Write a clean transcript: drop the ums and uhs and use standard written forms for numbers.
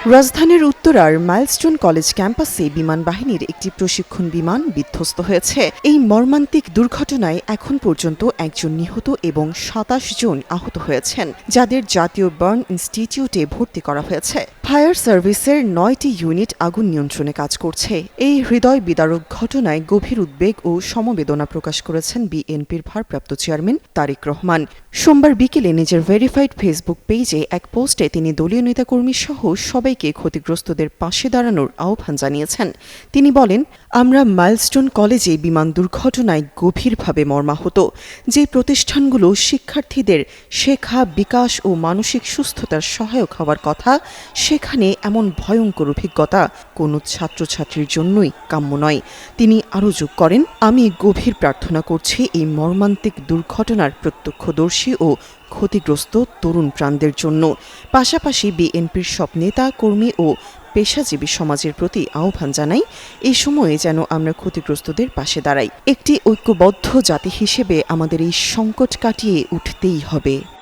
রাজধানীর উত্তরার milestone college ক্যাম্পাসে বিমান বাহিনীর একটি প্রশিক্ষণ বিমান বিধ্বস্ত হয়েছে। এই মর্মান্তিক দুর্ঘটনায় এখন পর্যন্ত একজন নিহত এবং ২৭ জন আহত হয়েছেন, যাদের জাতীয় বার্ন ইনস্টিটিউটে ভর্তি করা হয়েছে। ফায়ার সার্ভিসের ৯টি ইউনিট আগুন নিয়ন্ত্রণে কাজ করছে। এই হৃদয় বিদারক ঘটনায় গভীর উদ্বেগ ও সমবেদনা প্রকাশ করেছেন বিএনপির ভারপ্রাপ্ত চেয়ারম্যান তারেক রহমান। সোমবার বিকেলে নিজের ভেরিফাইড ফেসবুক পেজে এক পোস্টে তিনি দলীয় নেতাকর্মী সহ সবাইকে ক্ষতিগ্রস্তদের পাশে দাঁড়ানোর আহ্বান জানিয়েছেন। তিনি বলেন, আমরা মাইলস্টোন কলেজে বিমান দুর্ঘটনায় গভীরভাবে মর্মাহত। যে প্রতিষ্ঠানগুলো শিক্ষার্থীদের শেখা, বিকাশ ও মানসিক সুস্থতার সহায়ক হওয়ার কথা, সেখানে এমন ভয়ঙ্কর অভিজ্ঞতা কোনো ছাত্রছাত্রীর জন্যই কাম্য নয়। তিনি আরও যোগ করেন, আমি গভীর প্রার্থনা করছি এই মর্মান্তিক দুর্ঘটনার প্রত্যক্ষদর্শী ও ক্ষতিগ্রস্ত তরুণ প্রাণদের জন্য। পাশাপাশি বিএনপির সব নেতা, কর্মী ও পেশাজীবী সমাজের প্রতি আহ্বান জানাই, এই সময়ে যেন আমরা ক্ষতিগ্রস্তদের পাশে দাঁড়াই। একটি ঐক্যবদ্ধ জাতি হিসেবে আমাদের এই সংকট কাটিয়ে উঠতেই হবে।